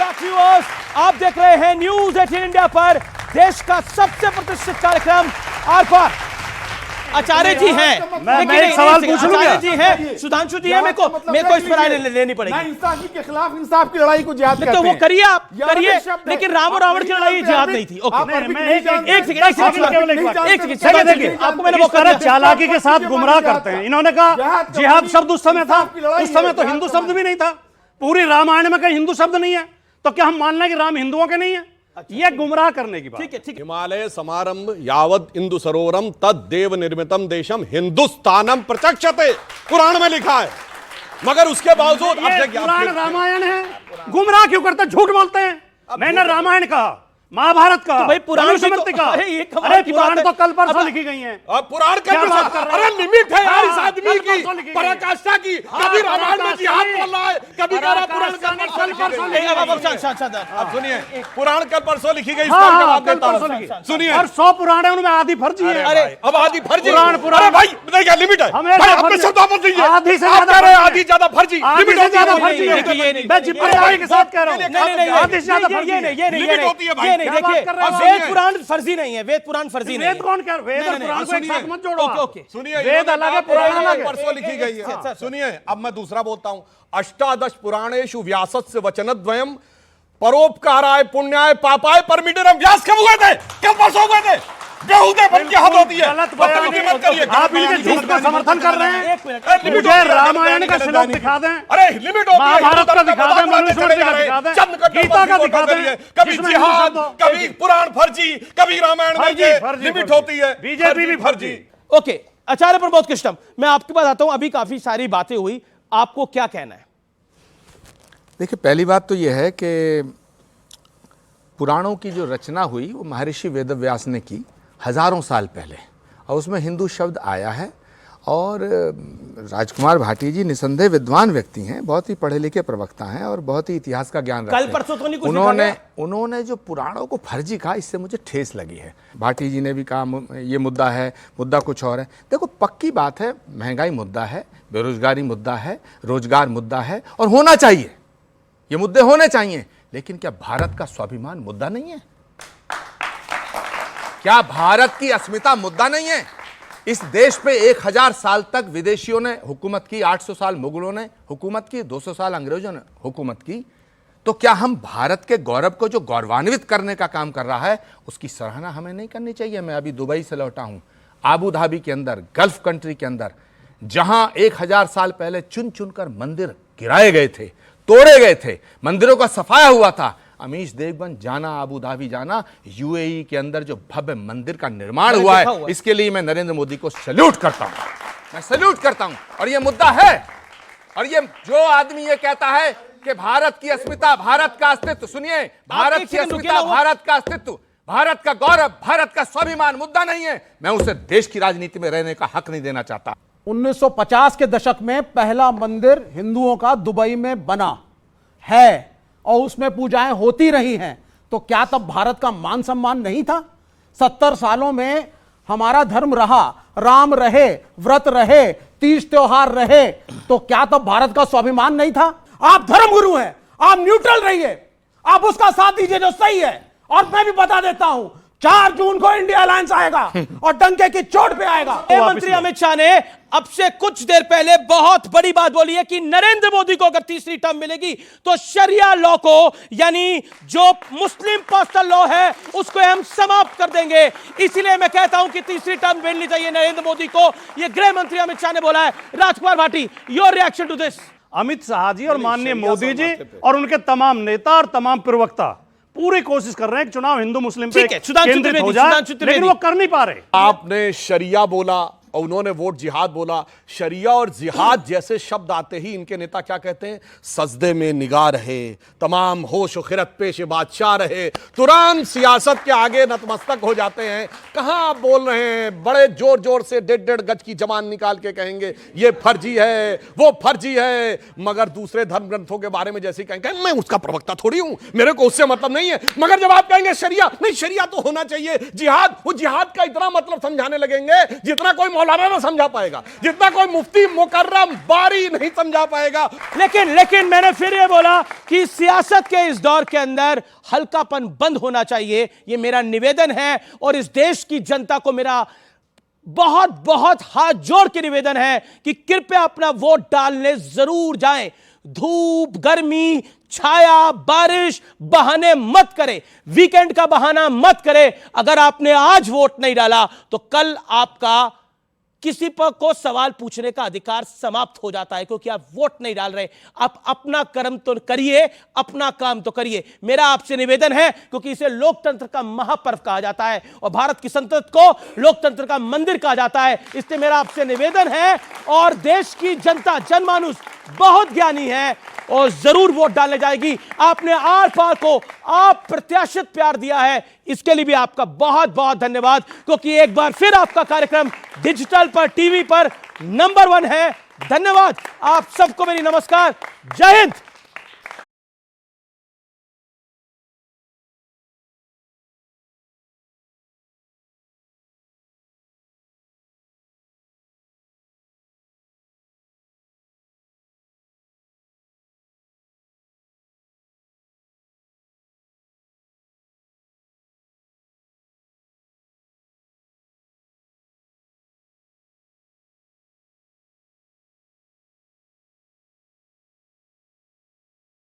Back viewers, आप देख रहे हैं न्यूज 18 इंडिया पर देश का सबसे प्रतिष्ठित कार्यक्रम आर पार। आचार्य जी हैं, मैं एक सवाल पूछ लूं? आचार्य जी हैं, सुधांशु जी हैं, मेरे को इस पर राय लेनी पड़ेगी। इंसाफी के खिलाफ इंसाफ की लड़ाई को जिहाद कहते हैं। तो वो करिए, आप करिए, लेकिन राम और रावण की लड़ाई जिहाद नहीं थी। ओके, एक सेकंड, आपको मैंने वो करा चालाकी के साथ गुमराह करते हैं। इन्होंने कहा जिहाद शब्द उस समय था, उस समय तो हिंदू शब्द भी नहीं था। पूरी रामायण में कहीं हिंदू शब्द नहीं है, तो क्या हम मान लें कि राम हिंदुओं के नहीं है? ये गुमराह करने की बात। ठीक है। हिमालय समारंभ यावद इंदु सरोवरम तद देव निर्मितम देशम हिंदुस्तानम प्रचक्षते, कुरान में लिखा है। मगर उसके बावजूद पुराण रामायण है, गुमराह क्यों करते, झूठ बोलते हैं। मैंने रामायण कहा, महाभारत का, भाई पुराण मनुस्मृति का। अरे पुराण तो कल परसों लिखी गई हैं। पुराण कल परसों, अरे लिमिट है यार इस आदमी की पराकाष्ठा की। कभी रामायण में जिहाद बोल रहा है, कभी कह रहा पुराण कल परसों। अब सुनिए, पुराण कल परसों लिखी गई, इसका जवाब देता हूं। सुनिए, और 100 पुराण है, उनमें आधी फर्जी है। अरे अब आधी फर्जी पुराण भाई देखिए लिमिट है, भाई अपने शब्द वापस दीजिए। आधी से आधी ज्यादा फर्जी, लिमिट होती है। मैं जिम्मेदारी के साथ कह रहा हूं, आधी से ज्यादा फर्जी है। लिमिट होती है भाई। देखिए, वेद पुराण फर्जी नहीं है, वेद पुराण फर्जी नहीं है। वेद कौन कह रहा है? वेद और पुराण को एक साथ मत जोड़ो। ओके, सुनिए, वेद अलग है, पुराण अलग है। परसों लिखी गई है। सुनिए, अब मैं दूसरा बोलता हूं। अष्टादश पुराणेषु व्यासस्य वचनद्वयम परोपकाराय पुण्याय पापाय परमिटेरम। व्यास कब हुए थे? कब परसों हुए थे? बेहुदे बन की हद होती है। आप इनके झूठ का समर्थन कर रहे हैं। मुझे रामायण का श्लोक दिखा दें, अरे लिमिट होती है। महाभारत का दिखा दें, मनुस्मृति का दिखा दें, गीता का दिखा दें। कभी जिहाद, कभी पुराण फर्जी, कभी रामायण में ये लिमिट होती है। बीजेपी भी फर्जी। ओके, आचार्य प्रमोद कृष्णम, मैं आपके पास आता हूं। अभी काफी सारी बातें हुई, आपको क्या कहना है? देखिए, पहली बात तो यह है कि पुराणों की जो रचना हुई वो महर्षि वेदव्यास ने की हजारों साल पहले, और उसमें हिंदू शब्द आया है। और राजकुमार भाटी जी निसंदेह विद्वान व्यक्ति हैं, बहुत ही पढ़े लिखे प्रवक्ता हैं और बहुत ही इतिहास का ज्ञान रखते हैं। कल परसों तो नहीं कुछ उन्होंने जो पुराणों को फर्जी कहा, इससे मुझे ठेस लगी है। भाटी जी ने भी कहा ये मुद्दा है, मुद्दा कुछ और है। देखो, पक्की बात है, महंगाई मुद्दा है, बेरोजगारी मुद्दा है, रोजगार मुद्दा है, और होना चाहिए, ये मुद्दे होने चाहिए। लेकिन क्या भारत का स्वाभिमान मुद्दा नहीं है? क्या भारत की अस्मिता मुद्दा नहीं है? इस देश पे 1000 साल तक विदेशियों ने हुकूमत की, 800 साल मुगलों ने हुकूमत की, 200 साल अंग्रेजों ने हुकूमत की। तो क्या हम भारत के गौरव को जो गौरवान्वित करने का काम कर रहा है, उसकी सराहना हमें नहीं करनी चाहिए? मैं अभी दुबई से लौटा हूं, आबू धाबी के अंदर, गल्फ कंट्री के अंदर, जहां 1000 साल पहले चुन चुनकर मंदिर गिराए गए थे, तोड़े गए थे, मंदिरों का सफाया हुआ था। अमीश देवगन जाना, आबू धाबी जाना, यूएई के अंदर जो भव्य मंदिर का निर्माण हुआ है, इसके लिए मैं नरेंद्र मोदी को सैल्यूट करता हूं। मैं सैल्यूट करता हूं। और ये मुद्दा है। और ये जो आदमी ये कहता है कि भारत की अस्मिता, भारत का अस्तित्व, सुनिए, भारत की अस्मिता, भारत का अस्तित्व, भारत का गौरव, भारत का स्वाभिमान मुद्दा नहीं है। मैं उसे देश की राजनीति में रहने का हक नहीं देना चाहता। 1950 के दशक में पहला मंदिर हिंदुओं का दुबई में बना है और उसमें पूजाएं होती रही हैं। तो क्या तब भारत का मान सम्मान नहीं था? 70 सालों में हमारा धर्म रहा, राम रहे, व्रत रहे, तीज त्योहार रहे, तो क्या तब भारत का स्वाभिमान नहीं था? आप धर्मगुरु हैं, आप न्यूट्रल रहिए, आप उसका साथ दीजिए जो सही है। और मैं भी बता देता हूं, 4 जून को इंडिया अलायंस आएगा और डंके की चोट पे आएगा। गृह मंत्री अमित शाह ने अब से कुछ देर पहले बहुत बड़ी बात बोली है कि नरेंद्र मोदी को अगर तीसरी टर्म मिलेगी तो शरिया लॉ को, यानी जो मुस्लिम पर्सनल लॉ है, उसको हम समाप्त कर देंगे। इसीलिए मैं कहता हूं कि तीसरी टर्म मिलनी चाहिए नरेंद्र मोदी को। यह गृह मंत्री अमित शाह ने बोला है। Rajkumar Bhati, your reaction to this? Amit Shah ji और माननीय मोदी जी और उनके तमाम नेता और तमाम प्रवक्ता पूरी कोशिश कर रहे हैं कि चुनाव हिंदू मुस्लिम पे केंद्रित हो जाए, लेकिन वो कर नहीं पा रहे। आपने शरिया बोला और उन्होंने वोट जिहाद बोला। शरिया और जिहाद जैसे शब्द आते ही इनके नेता क्या कहते हैं? सजदे में निगाह रहे, तमाम होश व खिरत पेश बादशाह रहे, तुरंत सियासत के आगे नतमस्तक हो जाते हैं। कहां आप बोल रहे हैं? बड़े जोर जोर से 1.5 गज की जबान निकाल के कहेंगे ये फर्जी है, वो फर्जी है, मगर दूसरे धर्म ग्रंथों के बारे में जैसे कहेंगे, मैं उसका प्रवक्ता थोड़ी हूं, मेरे को उससे मतलब नहीं है। मगर जब आप कहेंगे शरिया, नहीं शरिया तो होना चाहिए, जिहाद, वो जिहाद का इतना मतलब समझाने लगेंगे जितना कोई मौलाना ना समझा पाएगा, जितना कोई मुफ्ती मुकर्रम बारी नहीं समझा पाएगा। लेकिन मैंने फिर ये बोला कि सियासत के इस दौर के अंदर हल्कापन बंद होना चाहिए, ये मेरा निवेदन है। और इस देश की जनता को मेरा बहुत बहुत हाथ जोड़ के निवेदन है कि कृपया अपना वोट डालने जरूर जाएं। धूप, गर्मी, छाया, बारिश बहाने मत करें, वीकेंड का बहाना मत करें। अगर आपने आज वोट नहीं डाला तो कल आपका किसी पर को सवाल पूछने का अधिकार समाप्त हो जाता है, क्योंकि आप वोट नहीं डाल रहे। आप अपना कर्म तो करिए, अपना काम तो करिए। मेरा आपसे निवेदन है, क्योंकि इसे लोकतंत्र का महापर्व कहा जाता है और भारत की संसद को लोकतंत्र का मंदिर कहा जाता है। इसलिए मेरा आपसे निवेदन है, और देश की जनता, जनमानुस बहुत ज्ञानी है और जरूर वोट डालने जाएगी। आपने आर पार को अप्रत्याशित प्यार दिया है, इसके लिए भी आपका बहुत बहुत धन्यवाद, क्योंकि एक बार फिर आपका कार्यक्रम डिजिटल पर, टीवी पर नंबर 1 है। धन्यवाद आप सबको, मेरी नमस्कार, जय हिंद।